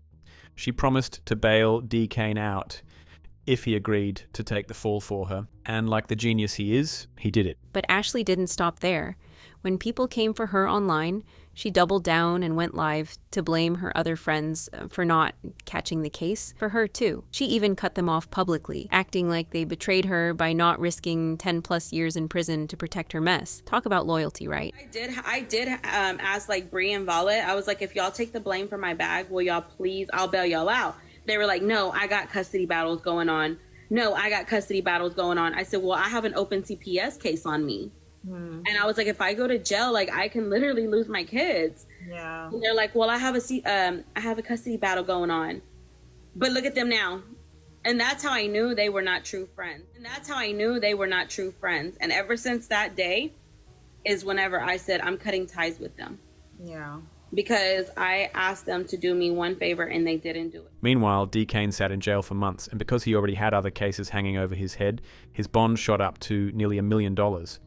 She promised to bail Dkane out if he agreed to take the fall for her. And like the genius he is, he did it. But Ashley didn't stop there. When people came for her online, she doubled down and went live to blame her other friends for not catching the case for her too. She even cut them off publicly, acting like they betrayed her by not risking 10+ years in prison to protect her mess. Talk about loyalty, right? I did ask like Bree and Violet. I was like, if y'all take the blame for my bag, will y'all please, I'll bail y'all out. They were like, no, I got custody battles going on. No, I got custody battles going on. I said, well, I have an open CPS case on me. And I was like, if I go to jail, like I can literally lose my kids. Yeah. And they're like, well, I have a custody battle going on, but look at them now. And that's how I knew they were not true friends. And ever since that day is whenever I said I'm cutting ties with them. Yeah. Because I asked them to do me one favor and they didn't do it. Meanwhile, Dkane sat in jail for months, and because he already had other cases hanging over his head, his bond shot up to nearly $1 million,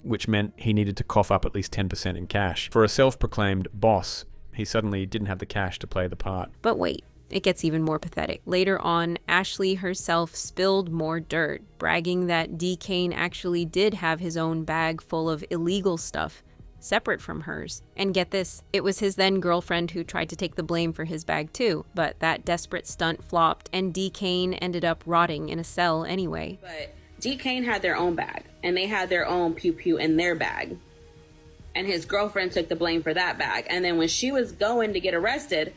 which meant he needed to cough up at least 10% in cash. For a self-proclaimed boss, he suddenly didn't have the cash to play the part. But wait, it gets even more pathetic. Later on, Ashley herself spilled more dirt, bragging that Dkane actually did have his own bag full of illegal stuff, separate from hers. And get this, it was his then girlfriend who tried to take the blame for his bag too, but that desperate stunt flopped and Dkane ended up rotting in a cell anyway. But Dkane had their own bag and they had their own pew-pew in their bag. And his girlfriend took the blame for that bag. And then when she was going to get arrested,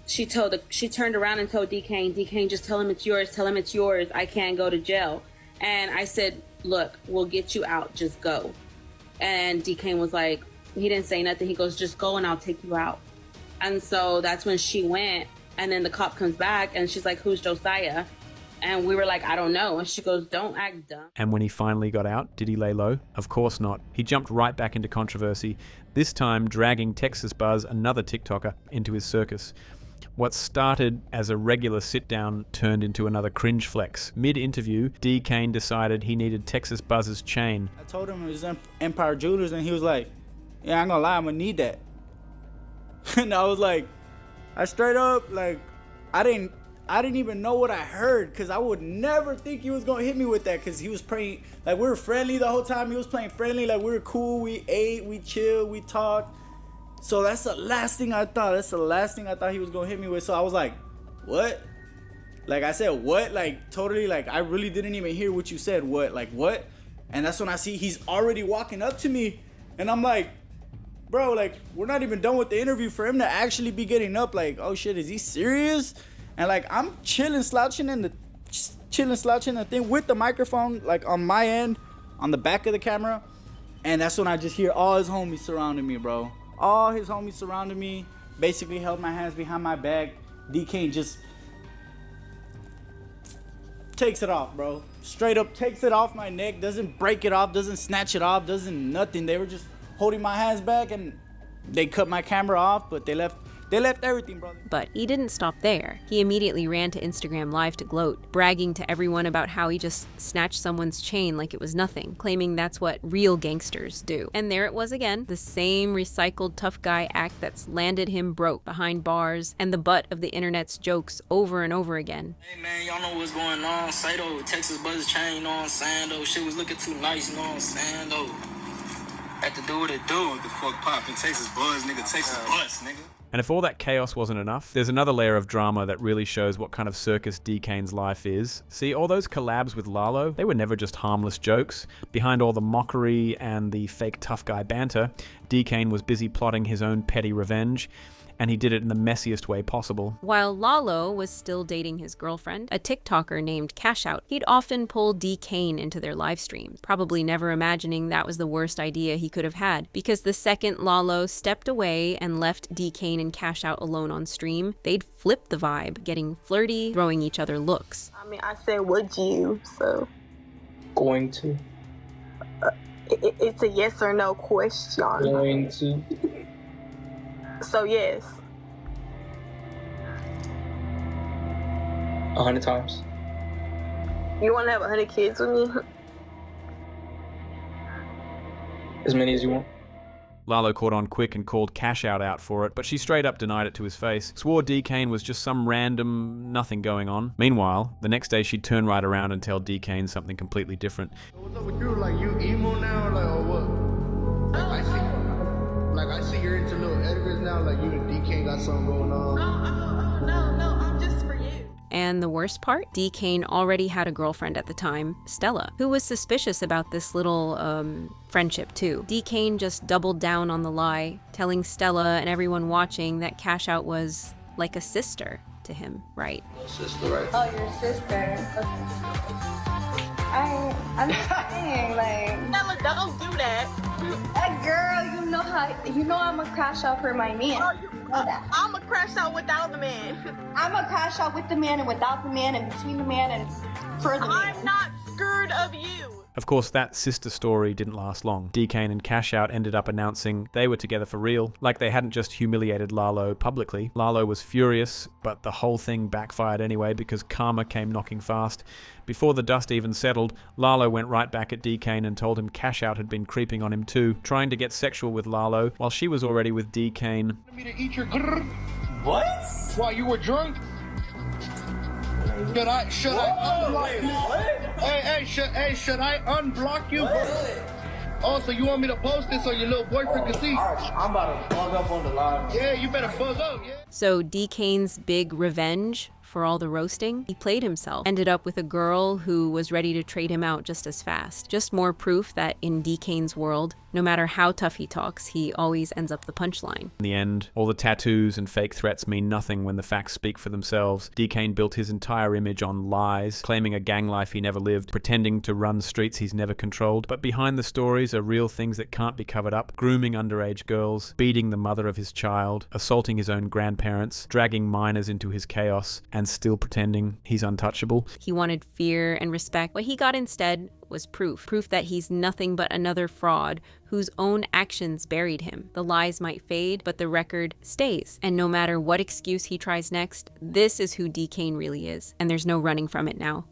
she turned around and told Dkane, just tell him it's yours, I can't go to jail. And I said, look, we'll get you out, just go. And Dkane was like, he didn't say nothing. He goes, just go and I'll take you out. And so that's when she went. And then the cop comes back and she's like, who's Josiah? And we were like, I don't know. And she goes, don't act dumb. And when he finally got out, did he lay low? Of course not. He jumped right back into controversy, this time dragging Texas Buzz, another TikToker, into his circus. What started as a regular sit-down turned into another cringe flex. Mid-interview, Dkane decided he needed Texas Buzz's chain. I told him it was Empire Jewelers, and he was like, yeah, I ain't gonna lie, I'm gonna need that. And I was like, I straight up, like, I didn't even know what I heard, because I would never think he was gonna hit me with that, because he was praying, like, we were friendly the whole time. He was playing friendly, like, we were cool, we ate, we chilled, we talked. So that's the last thing I thought. He was gonna hit me with. So I was like, what? Like I said, what? Like totally, like I really didn't even hear what you said. What? Like what? And that's when I see he's already walking up to me. And I'm like, bro, like we're not even done with the interview for him to actually be getting up. Like, oh shit, is he serious? And like I'm chilling, slouching in the thing with the microphone, like on my end, on the back of the camera. And that's when I just hear all his homies surrounding me, bro. All his homies surrounded me, basically held my hands behind my back. Dkane just takes it off, bro. Straight up takes it off my neck, doesn't break it off, doesn't snatch it off, doesn't nothing. They were just holding my hands back and they cut my camera off, but they left everything, brother. But he didn't stop there. He immediately ran to Instagram Live to gloat, bragging to everyone about how he just snatched someone's chain like it was nothing, claiming that's what real gangsters do. And there it was again, the same recycled tough guy act that's landed him broke behind bars and the butt of the internet's jokes over and over again. Hey man, y'all know what's going on. Say though, Texas Buzz chain, you know what I'm saying though? Shit was looking too nice, you know what I'm saying though? Had to do what it do. What the fuck poppin'? Texas Buzz, nigga, Texas Buzz, nigga. And if all that chaos wasn't enough, there's another layer of drama that really shows what kind of circus Dkane's life is. See, all those collabs with Lalo, they were never just harmless jokes. Behind all the mockery and the fake tough guy banter, Dkane was busy plotting his own petty revenge, and he did it in the messiest way possible. While Lalo was still dating his girlfriend, a TikToker named Cashout, he'd often pull Dkane into their live streams, probably never imagining that was the worst idea he could have had, because the second Lalo stepped away and left Dkane and Cashout alone on stream, they'd flip the vibe, getting flirty, throwing each other looks. I mean, I said, would you, so... Going to. It's a yes or no question. Going to. So yes. 100 times. You want to have 100 kids with me? As many as you want. Lalo caught on quick and called Cashout out for it, but she straight up denied it to his face, swore Dkane was just some random nothing going on. Meanwhile, the next day she'd turn right around and tell Dkane something completely different. What's up with you? Like, you emo now, like, or what? Like, I see you're into little Edgars now, like, you and Dkane got something going on. No, I'm just for you. And the worst part? Dkane already had a girlfriend at the time, Stella, who was suspicious about this little, friendship too. Dkane just doubled down on the lie, telling Stella and everyone watching that Cashout was like a sister to him, right? Sister, right? Oh, your sister. I'm just saying, like... Stella, don't do that. Girl, you know I'm a crash out for my man. Oh, You know that. I'm a crash out without the man. I'm a crash out with the man and without the man and between the man and for the man. I'm not scared of you. Of course, that sister story didn't last long. Dkane and Cashout ended up announcing they were together for real, like they hadn't just humiliated Lalo publicly. Lalo was furious, but the whole thing backfired anyway because karma came knocking fast. Before the dust even settled, Lalo went right back at Dkane and told him Cashout had been creeping on him too, trying to get sexual with Lalo while she was already with Dkane. Me to eat your grrr What? while you were drunk? Should I unblock you? Should I unblock you? Oh, so you want me to post this so your little boyfriend can see? I'm about to bug up on the live. Yeah, you better buzz up, yeah. So Dkane's big revenge for all the roasting, he played himself, ended up with a girl who was ready to trade him out just as fast. Just more proof that in Dkane's world, no matter how tough he talks, he always ends up the punchline. In the end, all the tattoos and fake threats mean nothing when the facts speak for themselves. Dkane built his entire image on lies, claiming a gang life he never lived, pretending to run streets he's never controlled. But behind the stories are real things that can't be covered up: grooming underage girls, beating the mother of his child, assaulting his own grandparents, dragging minors into his chaos, and still pretending he's untouchable. He wanted fear and respect. What he got instead was proof that he's nothing but another fraud whose own actions buried him. The lies might fade, but the record stays. And no matter what excuse he tries next, this is who Dkane really is, and there's no running from it now.